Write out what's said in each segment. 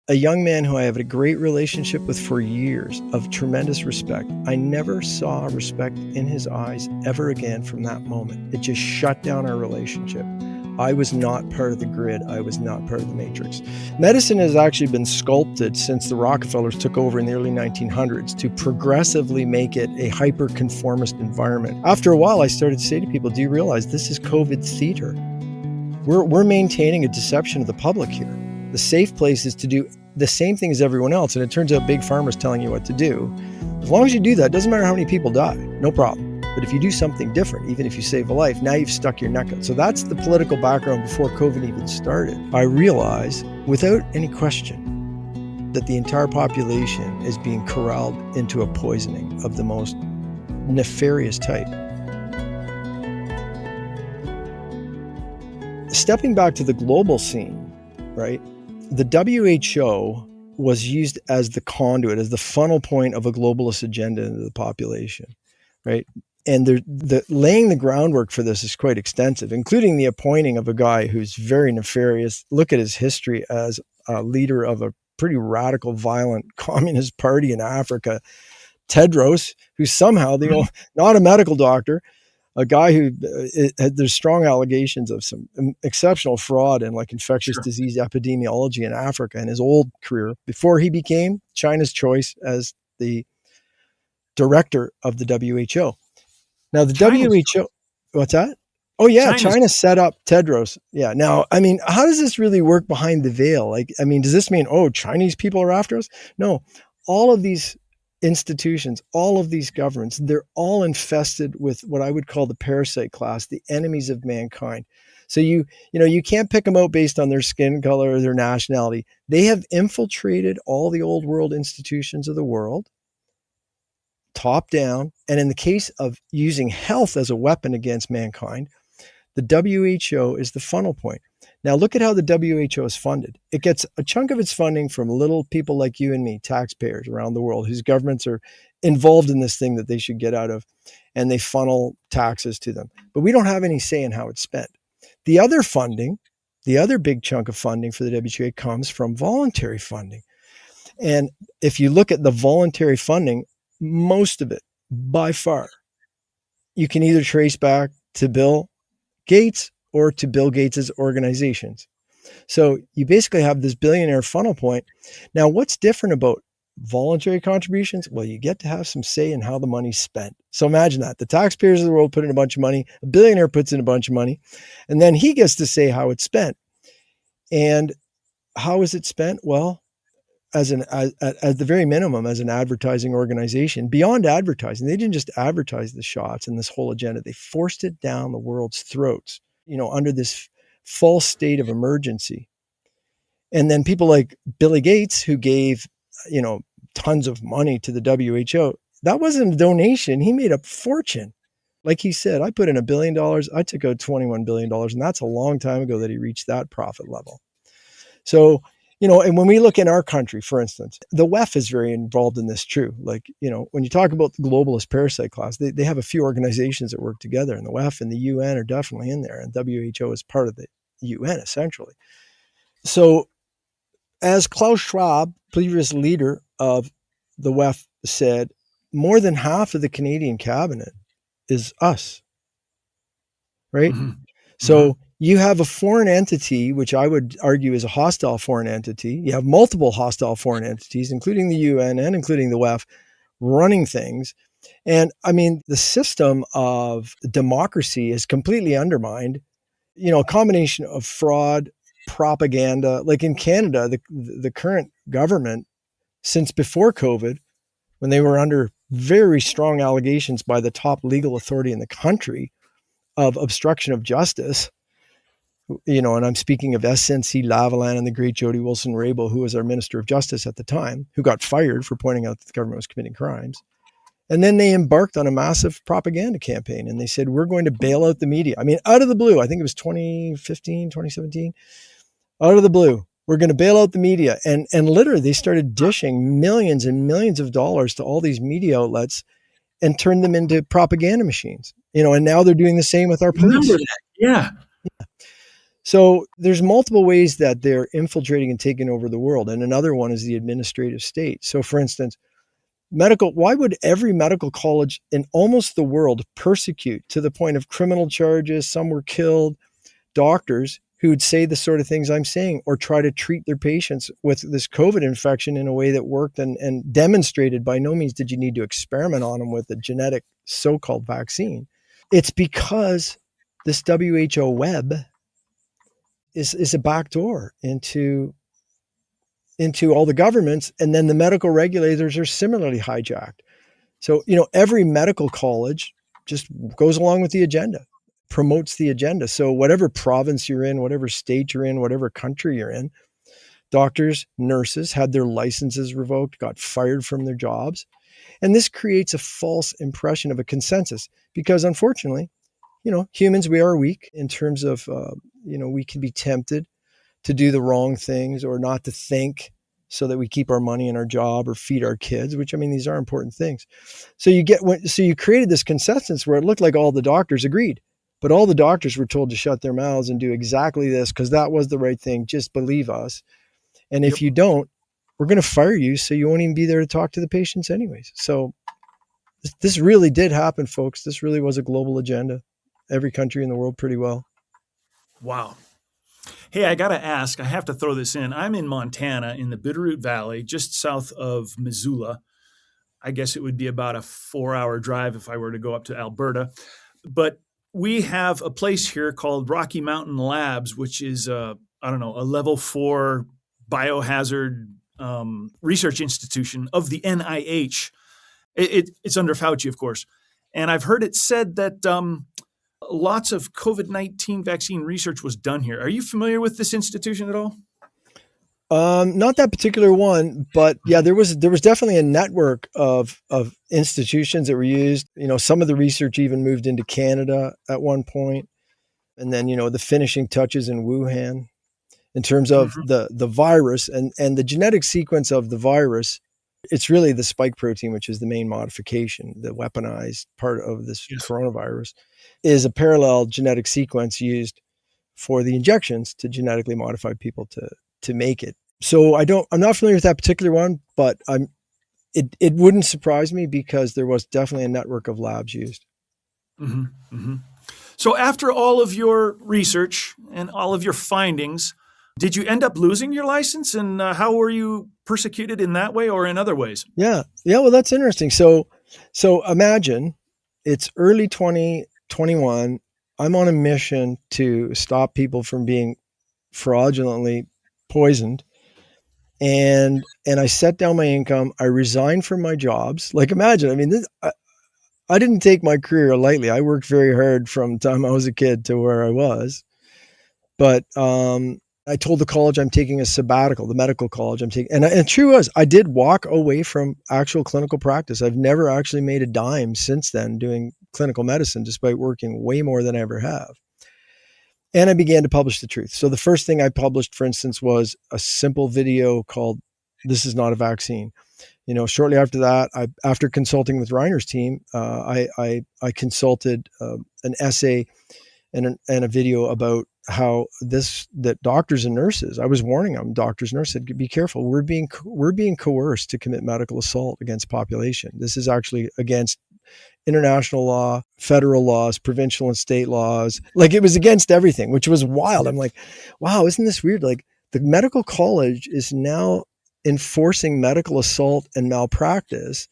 a young man who I have a great relationship with for years, of tremendous respect. I never saw respect in his eyes ever again from that moment. It just shut down our relationship. I was not part of the grid. I was not part of the matrix. Medicine has actually been sculpted since the Rockefellers took over in the early 1900s to progressively make it a hyper-conformist environment. After a while, I started to say to people, do you realize this is COVID theater? We're maintaining a deception of the public here. The safe place is to do the same thing as everyone else, and it turns out Big Pharma's telling you what to do. As long as you do that, doesn't matter how many people die, no problem. But if you do something different, even if you save a life, now you've stuck your neck out. So that's the political background before COVID even started. I realize, without any question, that the entire population is being corralled into a poisoning of the most nefarious type. Stepping back to the global scene, right? The WHO was used as the conduit, as the funnel point of a globalist agenda into the population, right? And laying the groundwork for this is quite extensive, including the appointing of a guy who's very nefarious. Look at his history as a leader of a pretty radical, violent communist party in Africa, Tedros, who's somehow, not a medical doctor, a guy who there's strong allegations of some exceptional fraud in like infectious disease epidemiology in Africa in his old career before he became China's choice as the director of the WHO. Now the WHO, what's that? Oh yeah, China set up Tedros. Yeah. Now, I mean, how does this really work behind the veil? Like, I mean, does this mean, Chinese people are after us? No, all of these institutions, all of these governments, they're all infested with what I would call the parasite class, the enemies of mankind. So you can't pick them out based on their skin color or their nationality. They have infiltrated all the old world institutions of the world, top down. And in the case of using health as a weapon against mankind, the WHO is the funnel point. Now look at how the WHO is funded. It gets a chunk of its funding from little people like you and me, taxpayers around the world, whose governments are involved in this thing that they should get out of, and they funnel taxes to them. But we don't have any say in how it's spent. The other funding, the other big chunk of funding for the WHO comes from voluntary funding. And if you look at the voluntary funding, most of it, by far, you can either trace back to Bill Gates or to Bill Gates's organizations. So you basically have this billionaire funnel point. Now, what's different about voluntary contributions? Well, you get to have some say in how the money's spent. So imagine that. The taxpayers of the world put in a bunch of money, a billionaire puts in a bunch of money, and then he gets to say how it's spent. And how is it spent? Well, at the very minimum, as an advertising organization, beyond advertising, they didn't just advertise the shots and this whole agenda. They forced it down the world's throats, under this false state of emergency. And then people like Billy Gates, who gave, tons of money to the WHO, that wasn't a donation. He made a fortune. Like he said, I put in $1 billion. I took out $21 billion. And that's a long time ago that he reached that profit level. So, and when we look in our country, for instance, the WEF is very involved in this too. Like, when you talk about the globalist parasite class, they have a few organizations that work together, and the WEF and the UN are definitely in there, and WHO is part of the UN essentially. So as Klaus Schwab, previous leader of the WEF, said, more than half of the Canadian cabinet is us, right? Mm-hmm. So you have a foreign entity, which I would argue is a hostile foreign entity. You have multiple hostile foreign entities, including the UN and including the WEF, running things. And I mean, the system of democracy is completely undermined. A combination of fraud, propaganda. Like in Canada, the current government, since before COVID, when they were under very strong allegations by the top legal authority in the country of obstruction of justice, and I'm speaking of SNC Lavalin and the great Jody Wilson-Raybould, who was our Minister of Justice at the time, who got fired for pointing out that the government was committing crimes. And then they embarked on a massive propaganda campaign, and they said, we're going to bail out the media. I mean, out of the blue, I think it was 2015, 2017, out of the blue, we're going to bail out the media. And literally they started dishing millions and millions of dollars to all these media outlets and turned them into propaganda machines, and now they're doing the same with our police. Remember that. Yeah. So there's multiple ways that they're infiltrating and taking over the world. And another one is the administrative state. So for instance, why would every medical college in almost the world persecute to the point of criminal charges? Some were killed, doctors who would say the sort of things I'm saying, or try to treat their patients with this COVID infection in a way that worked and demonstrated. By no means did you need to experiment on them with a genetic so-called vaccine. It's because this WHO web is a backdoor into all the governments, and then the medical regulators are similarly hijacked. So, every medical college just goes along with the agenda, promotes the agenda. So whatever province you're in, whatever state you're in, whatever country you're in, doctors, nurses had their licenses revoked, got fired from their jobs. And this creates a false impression of a consensus because unfortunately, humans, we are weak in terms of, we can be tempted to do the wrong things or not to think so that we keep our money in our job or feed our kids, which, these are important things. So you created this consensus where it looked like all the doctors agreed, but all the doctors were told to shut their mouths and do exactly this because that was the right thing. Just believe us. And if you don't, we're going to fire you. So you won't even be there to talk to the patients anyways. So this really did happen, folks. This really was a global agenda. Every country in the world pretty well. Wow. Hey, I got to ask, I have to throw this in. I'm in Montana in the Bitterroot Valley, just south of Missoula. I guess it would be about a 4-hour drive if I were to go up to Alberta. But we have a place here called Rocky Mountain Labs, which is a level 4 biohazard research institution of the NIH. It's under Fauci, of course. And I've heard it said that lots of COVID-19 vaccine research was done here. Are you familiar with this institution at all? Not that particular one, but yeah, there was definitely a network of institutions that were used. Some of the research even moved into Canada at one point, and then the finishing touches in Wuhan in terms of the virus and the genetic sequence of the virus. It's really the spike protein, which is the main modification, the weaponized part of this coronavirus, is a parallel genetic sequence used for the injections to genetically modify people to make it. So I'm not familiar with that particular one, but it wouldn't surprise me because there was definitely a network of labs used. Mm-hmm. Mm-hmm. So after all of your research and all of your findings, did you end up losing your license, and how were you persecuted in that way or in other ways? Yeah. Well, that's interesting. So imagine it's early 2021. I'm on a mission to stop people from being fraudulently poisoned. And I set down my income. I resigned from my jobs. Like, imagine, I didn't take my career lightly. I worked very hard from the time I was a kid to where I was. But I told the college I'm taking a sabbatical, the medical college I'm taking. And true was, I did walk away from actual clinical practice. I've never actually made a dime since then doing clinical medicine, despite working way more than I ever have. And I began to publish the truth. So the first thing I published, for instance, was a simple video called "This Is Not a Vaccine." Shortly after that, after consulting with Reiner's team, I consulted an essay and a video about how that doctors and nurses, I was warning them, doctors and nurses said, be careful. We're being coerced to commit medical assault against population. This is actually against international law, federal laws, provincial and state laws. Like, it was against everything, which was wild. I'm like, wow, isn't this weird? Like, the medical college is now enforcing medical assault and malpractice,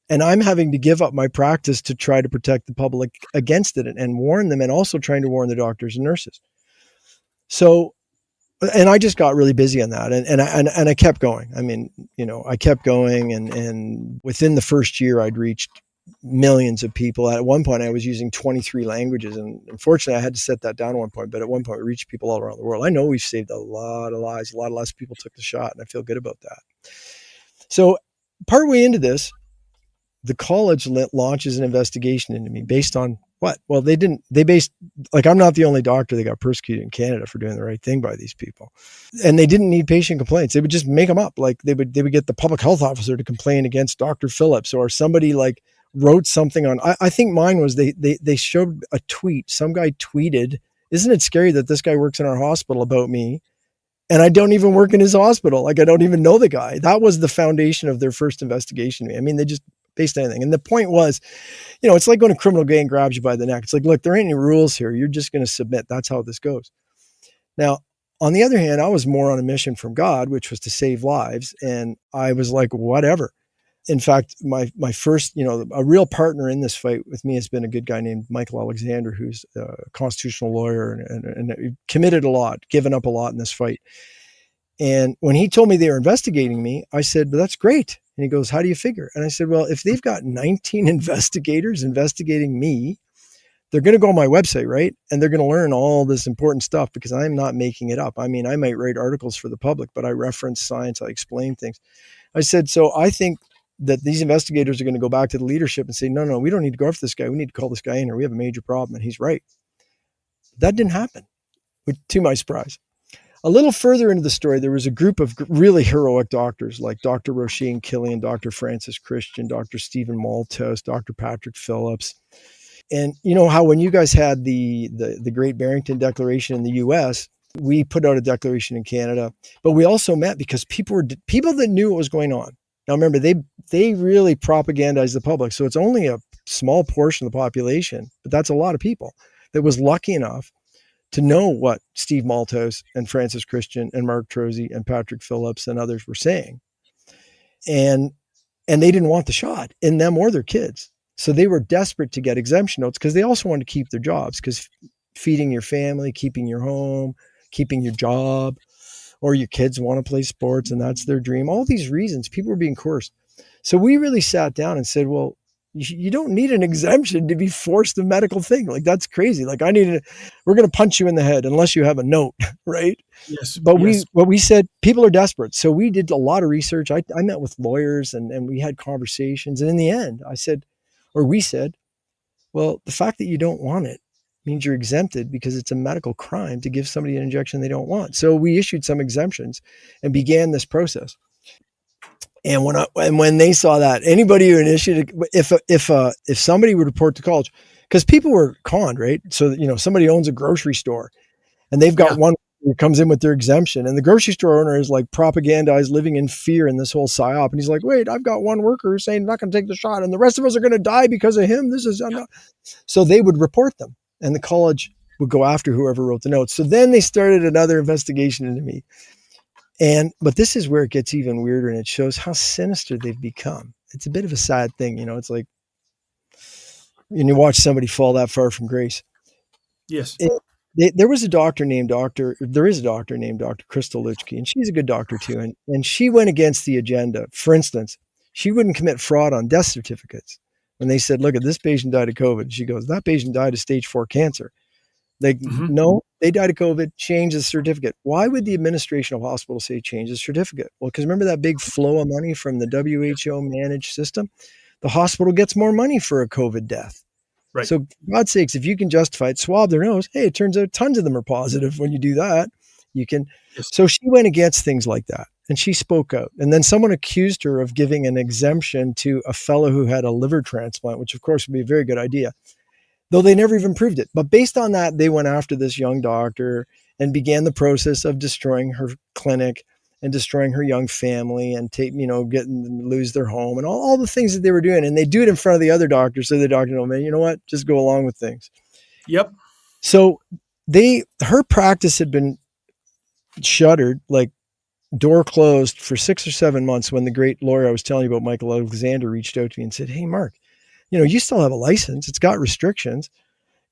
and I'm having to give up my practice to try to protect the public against it and warn them, and also trying to warn the doctors and nurses. So, and I just got really busy on that, and I kept going. I kept going, and within the first year, I'd reached millions of people. At one point, I was using 23 languages, and unfortunately, I had to set that down at one point. But at one point, we reached people all around the world. I know we've saved a lot of lives. A lot less people took the shot, and I feel good about that. So, partway into this, the college launches an investigation into me based on what? Well, I'm not the only doctor that got persecuted in Canada for doing the right thing by these people. And they didn't need patient complaints. They would just make them up. Like, they would get the public health officer to complain against Dr. Phillips, or somebody wrote something on, I think mine was, they showed a tweet. Some guy tweeted isn't it scary that this guy works in our hospital about me and I don't even work in his hospital? Like, I don't even know the guy. That was the foundation of their first investigation. I mean, they just based anything. And the point was, it's like when a criminal gang grabs you by the neck. It's like, look, there ain't any rules here. You're just going to submit. That's how this goes. Now, on the other hand, I was more on a mission from God, which was to save lives. And I was like, whatever. In fact, my first, a real partner in this fight with me has been a good guy named Michael Alexander, who's a constitutional lawyer and committed a lot, given up a lot in this fight. And when he told me they were investigating me, I said, well, that's great. And he goes, how do you figure? And I said, well, if they've got 19 investigators investigating me, they're going to go on my website, right? And they're going to learn all this important stuff because I'm not making it up. I mean, I might write articles for the public, but I reference science, I explain things. I said, so I think that these investigators are going to go back to the leadership and say, no, we don't need to go after this guy. We need to call this guy in, or we have a major problem. And he's right. That didn't happen, to my surprise. A little further into the story, there was a group of really heroic doctors like Dr. Roisin Killian, Dr. Francis Christian, Dr. Stephen Maltos, Dr. Patrick Phillips. And you know how when you guys had the Great Barrington Declaration in the US, we put out a declaration in Canada, but we also met because people that knew what was going on. Now remember, they really propagandized the public. So it's only a small portion of the population, but that's a lot of people that was lucky enough to know what Steve Maltos and Francis Christian and Mark Trozy and Patrick Phillips and others were saying. And they didn't want the shot in them or their kids. So they were desperate to get exemption notes because they also wanted to keep their jobs, because feeding your family, keeping your home, keeping your job, or your kids want to play sports and that's their dream. All these reasons, people were being coerced. So we really sat down and said, well, you don't need an exemption to be forced a medical thing. Like, that's crazy. Like, we're going to punch you in the head unless you have a note, right? Yes. But we said people are desperate. So we did a lot of research. I met with lawyers and we had conversations. And in the end, we said, well, the fact that you don't want it means you're exempted because it's a medical crime to give somebody an injection they don't want. So we issued some exemptions and began this process. And when they saw that, anybody who initiated, if somebody would report to college, because people were conned, right? So somebody owns a grocery store, and they've got one who comes in with their exemption, and the grocery store owner is like propagandized, living in fear in this whole psyop, and he's like, "Wait, I've got one worker who's saying I'm not going to take the shot, and the rest of us are going to die because of him." So they would report them, and the college would go after whoever wrote the notes. So then they started another investigation into me. But this is where it gets even weirder, and it shows how sinister they've become. It's a bit of a sad thing. It's like when you watch somebody fall that far from grace. Yes. There is a doctor named Dr. Crystal Luchkiw, and she's a good doctor too. And she went against the agenda. For instance, she wouldn't commit fraud on death certificates. When they said, look, this patient died of COVID, she goes, that patient died of stage 4 cancer. No, they died of COVID, change the certificate. Why would the administration of hospitals say change the certificate? Well, because remember that big flow of money from the WHO managed system? The hospital gets more money for a COVID death. Right. So for God's sakes, if you can justify it, swab their nose. Hey, it turns out tons of them are positive when you do that. You can. Yes. So she went against things like that, and she spoke out. And then someone accused her of giving an exemption to a fellow who had a liver transplant, which of course would be a very good idea, though they never even proved it. But based on that, they went after this young doctor and began the process of destroying her clinic and destroying her young family and getting them to lose their home and all the things that they were doing. And they do it in front of the other doctors. So the doctor, no, man, you know what? Just go along with things. Yep. So her practice had been shuttered, like door closed, for 6 or 7 months when the great lawyer I was telling you about, Michael Alexander, reached out to me and said, hey, Mark, you still have a license. It's got restrictions.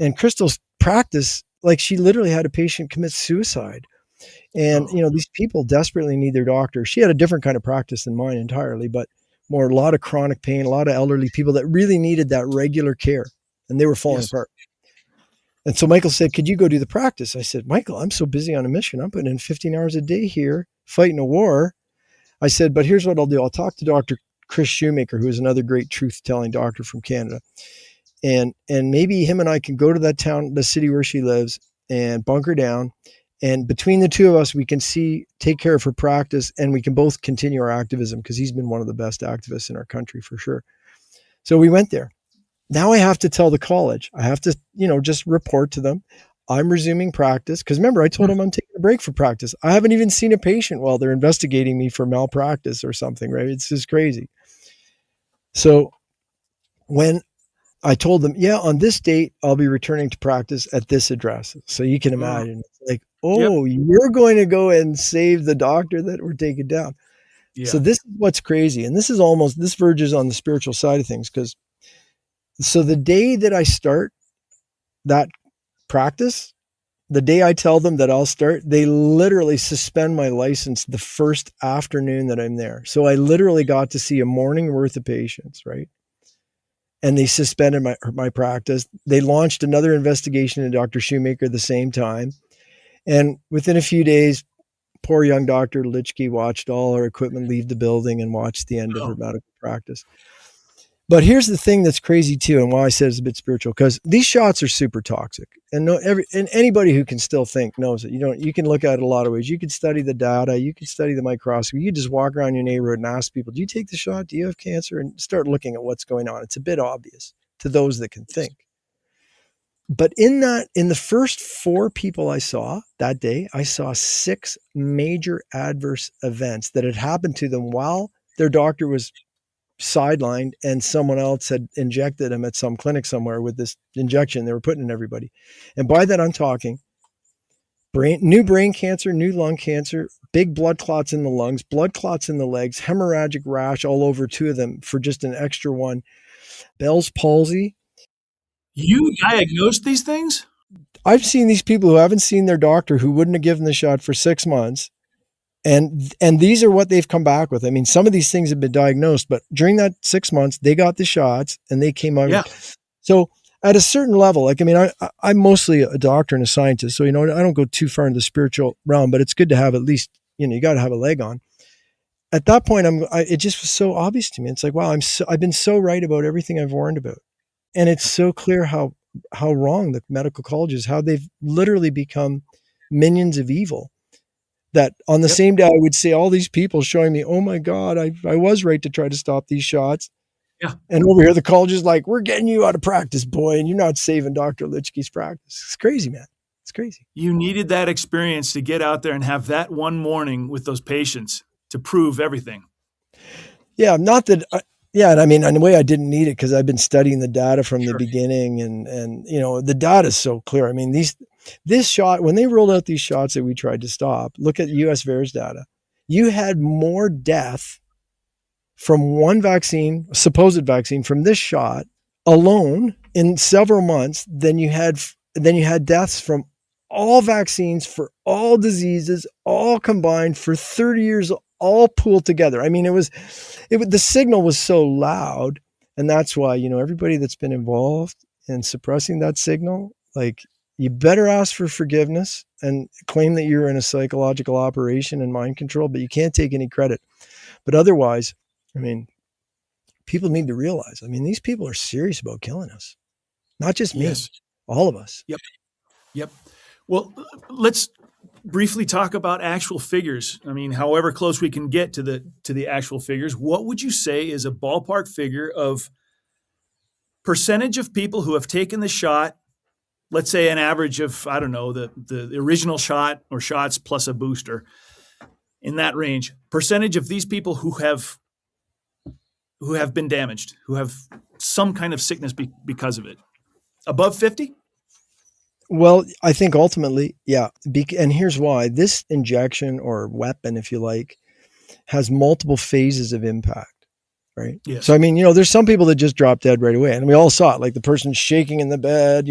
And Crystal's practice, like, she literally had a patient commit suicide. And, these people desperately need their doctor. She had a different kind of practice than mine entirely, but a lot of chronic pain, a lot of elderly people that really needed that regular care, and they were falling apart. And so Michael said, could you go do the practice? I said, Michael, I'm so busy on a mission. I'm putting in 15 hours a day here fighting a war. I said, but here's what I'll do. I'll talk to Dr. Chris Shoemaker, who is another great truth-telling doctor from Canada. And maybe him and I can go to that town, the city where she lives, and bunker down. And between the two of us, we can take care of her practice, and we can both continue our activism, because he's been one of the best activists in our country for sure. So we went there. Now I have to tell the college. I have to, just report to them. I'm resuming practice. Because remember, I told them I'm taking a break for practice. I haven't even seen a patient while they're investigating me for malpractice or something, right? It's just crazy. So when I told them, yeah, on this date, I'll be returning to practice at this address. So you can imagine, it's like, Yep. oh, you're going to go and save the doctor that we're taking down. So Yeah. this is what's crazy. And this verges on the spiritual side of things. So the day that I start that practice, the day I tell them that I'll start, they literally suspend my license the first afternoon that I'm there. So I literally got to see a morning worth of patients, right? And they suspended my practice. They launched another investigation into Dr. Shoemaker at the same time. And within a few days, poor young Dr. Luchkiw watched all her equipment leave the building and watched the end of her Oh, medical practice. But here's the thing that's crazy too, and why I said it's a bit spiritual, because these shots are super toxic, and and anybody who can still think knows it. You can look at it a lot of ways. You can study the data, you can study the microscopy. You just walk around your neighborhood and ask people, "Do you take the shot? Do you have cancer?" And start looking at what's going on. It's a bit obvious to those that can think. But in the first 4 people I saw that day, I saw 6 major adverse events that had happened to them while their doctor was sidelined and someone else had injected him at some clinic somewhere with this injection they were putting in everybody. And by that, I'm talking new brain cancer, new lung cancer, big blood clots in the lungs, blood clots in the legs, hemorrhagic rash all over 2 of them for just an extra one, Bell's palsy. you diagnosed these things? I've seen these people who haven't seen their doctor, who wouldn't have given the shot for 6 months. And these are what they've come back with. I mean, some of these things have been diagnosed, but during that 6 months, they got the shots and they came out. Yeah. So at a certain level, like, I mean, I'm mostly a doctor and a scientist. So, I don't go too far into the spiritual realm, but it's good to have at least, you got to have a leg on. At that point, it just was so obvious to me. It's like, wow, I've been so right about everything I've warned about. And it's so clear how wrong the medical colleges, how they've literally become minions of evil. That on the Yep. same day, I would say all these people showing me, oh my God, I was right to try to stop these shots. Yeah. And over here, the college is like, we're getting you out of practice, boy, and you're not saving Dr. Luchkiw's practice. It's crazy, man. It's crazy. You needed that experience to get out there and have that one morning with those patients to prove everything. Yeah, not that. Yeah, and I mean, in a way, I didn't need it because I've been studying the data from the Sure. beginning, and the data is so clear. I mean, this shot, when they rolled out these shots that we tried to stop, look at U.S. VAERS data. You had more death from one vaccine, supposed vaccine, from this shot alone in several months than you had deaths from all vaccines for all diseases, all combined for 30 years, all pooled together. I mean, the signal was so loud, and that's why, everybody that's been involved in suppressing that signal, like, you better ask for forgiveness and claim that you're in a psychological operation and mind control, but you can't take any credit. But otherwise, I mean, people need to realize, I mean, these people are serious about killing us. Not just me, Yes. all of us. Yep. Yep. Well, let's briefly talk about actual figures. I mean, however close we can get to the actual figures, what would you say is a ballpark figure of percentage of people who have taken the shot? Let's say an average of, I don't know, the original shot or shots plus a booster, in that range. Percentage of these people who have been damaged, who have some kind of sickness because of it. Above 50? Well, I think ultimately, yeah. And here's why: this injection, or weapon, if you like, has multiple phases of impact. Right. So, Yes. I mean, there's some people that just drop dead right away. And we all saw it, like the person shaking in the bed,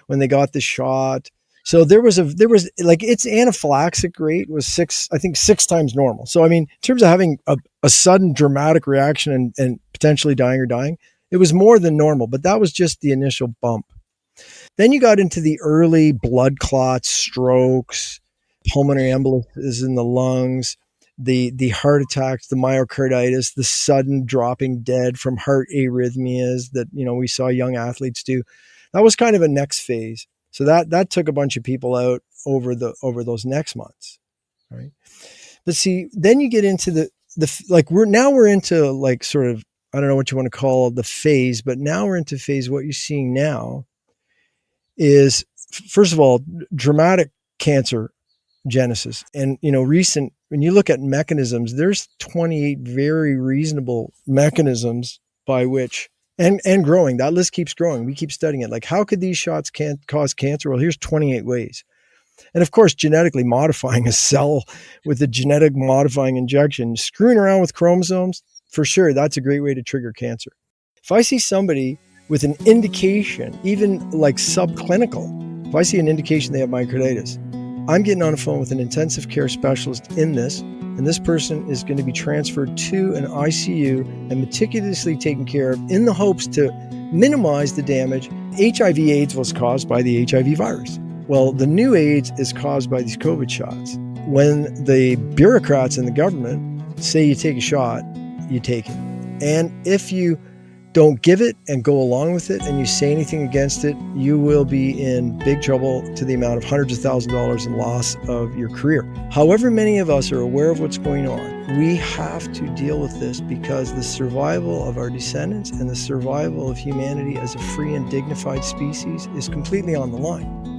when they got the shot. So there was like, its anaphylaxis rate was 6 times normal. So, I mean, in terms of having a sudden dramatic reaction and potentially dying, it was more than normal, but that was just the initial bump. Then you got into the early blood clots, strokes, pulmonary embolisms in the lungs, the heart attacks, the myocarditis, the sudden dropping dead from heart arrhythmias that we saw young athletes do. That was kind of a next phase. So that took a bunch of people out over those next months, right? But see, then you get into the like we're into, like, sort of, I don't know what you want to call the phase, but now we're into phase. What you're seeing now is first of all, dramatic cancer genesis. And, when you look at mechanisms, there's 28 very reasonable mechanisms by which, and growing, that list keeps growing. We keep studying it. Like, how could these shots cause cancer? Well, here's 28 ways. And of course, genetically modifying a cell with a genetic modifying injection, screwing around with chromosomes, for sure, that's a great way to trigger cancer. If I see somebody with an indication, even like subclinical, if I see an indication they have myocarditis, I'm getting on the phone with an intensive care specialist in this, and this person is going to be transferred to an ICU and meticulously taken care of in the hopes to minimize the damage. HIV/AIDS was caused by the HIV virus. Well, the new AIDS is caused by these COVID shots. When the bureaucrats in the government say you take a shot, you take it. And if you don't give it and go along with it and you say anything against it, you will be in big trouble to the amount of hundreds of thousands of dollars in loss of your career. However many of us are aware of what's going on, we have to deal with this because the survival of our descendants and the survival of humanity as a free and dignified species is completely on the line.